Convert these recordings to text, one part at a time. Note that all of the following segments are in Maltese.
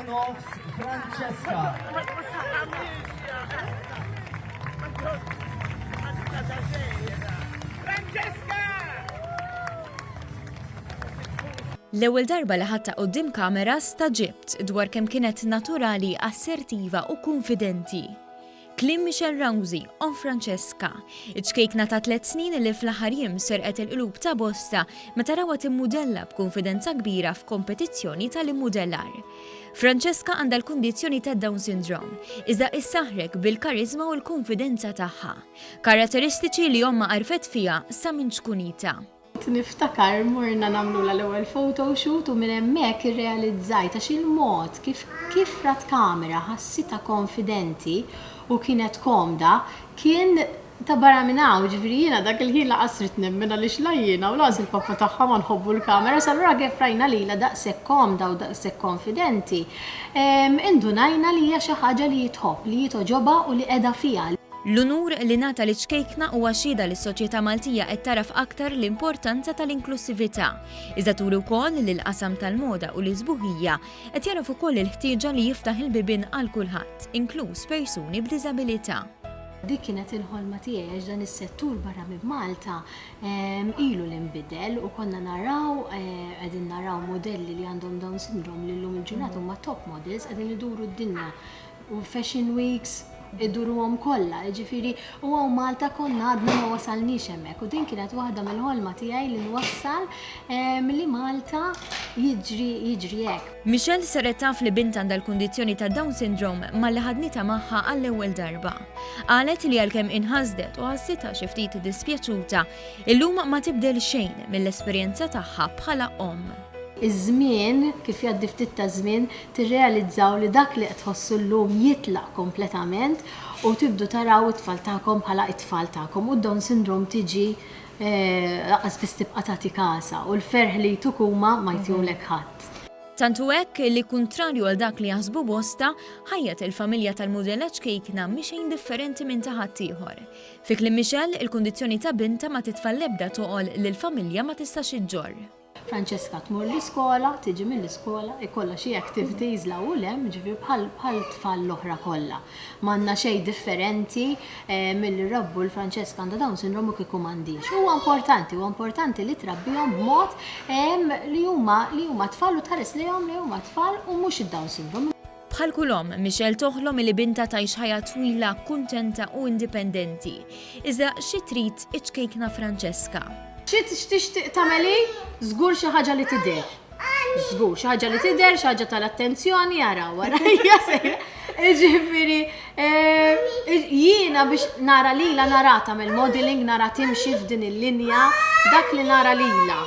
nofs Francesca. L-ewwel darba li ħatta quddiem kameras ta' ġibt dwar kemm kienet naturali, assertiva u konfidenti. Kliem Michelle Ramsey on Francesca, iċkejkna ta' 3 snin li fl-aħħar jiem serqet il-qlub ta' bosta meta rawha timmudella b'konfidenza kbira f'kompetizzjoni tal-immudellar. Francesca għandha l-kundizzjoni ta' Down syndrome, iżda issaħrek bil-karizma u l-konfidenza tagħha, karatteristiċi li omma għarfet fiha sa minn xkunita. Niftakar morna namlu l-ewwel photoshoot u minn hemmhekk irrealizzajt għax il-mod kif rat kamera ħassita konfidenti u kienet komda kien ta' barra minn hawn, ġifieri jiena dak il-ħin laqasrit nemmena li xlajjina u laqas il-pappa tagħha ma nħobbu l-kamera s'allura kif rajna lilha daqshekk komda u daqshekk konfidenti. Indunajna li hija xi ħaġa li jitħobb, li jitoġobha u li qiegħda fiha. L-unur li nata li ċkejkna huwa xhieda li s-soċjetà Maltija qed taraf aktar l-importanza tal-inklusività. Iżda turi wkoll li l-qasam tal-moda u l-iżbuħija qed jaraf ukoll il-ħtieġa li jiftaħ il-bibien għal kulħadd, inkluż persuni b'diżabilità. Dik kienet il-ħolma tiegħi għax dan is-settur barra minn Malta ilu l-inbidel u konna qegħdin naraw modelli li għandhom Down syndrome li llum il-ġurnata huma top models qegħdin iduru d-dinja u fashion weeks idduruhom kollha, ġifieri u Malta konna għadna ma wasalniex hemmhekk u din kienet waħda mill-ħolma tiegħi li nwassal milli Malta jiġri hekk. Michelle saret taf li bint għandha l-kundizzjoni ta' Down syndrome malli ħadnita magħha għall-ewwel darba. Qalet li għalkemm inħasdet u ħassitha xi ftit dispjaċuta, illum ma tibdel xejn mill-esperjenza tagħha bħala omm. Iż-żmien, kif jgħaddi ftit ta' żmien, tirrealizzaw li dak li qed tħossu llum jitlaq kompletament u tibdu taraw it-tfal tagħkom bħala it-tfal tagħkom u d-Down syndrome tiġi laqas biss tibqa' tagħti kasa u l-ferħ li jtuk huma ma jtihulek ħadd. Tantu hekk li kuntrarju għal dak li jaħsbu bosta, ħajjat il-familja tal-mudella ċkejkna mixejn differenti minn ta' ħadd ieħor. Fi kliem Michelle, il-kundizzjoni ta' binta ma titfal l-ebda toqgħol li l-familja ma tistax iġġorr. Francesca tmur l-iskola, tiġi mill-iskola, ikolla xi activities la u lem, ġifieri bħal tfal l-oħra kollha. M'għandna xejn differenti milli rabbu l-Francesca għandha Down syndrome u kieku m'għandix. Huwa importanti li trabbihom b'mod li huma tfal u tħares lihom li huma tfal u mhux id-Down syndrome. Bħal kulhom, Michelle toħlom li binta tgħix ħajja twila, kuntenta u indipendenti. Iżda xi trid iċkejkna Francesca. X'tixtieq tagħmeli? Żgur xi ħaġa li tidher. Żgur xi ħaġa li tidher, xi ħaġa tal-attenzjoni araw warajja sejra. Ġifieri jiena biex nara lilha nara tagħmel modeling, nara timxi f'din il-linja, dak li nara lilha.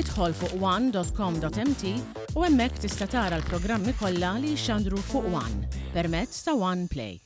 Idħol fuq one.com.mt u hemmhekk tista' tara l-programmi kollha li jxandru fuq One permezz ta' One Play.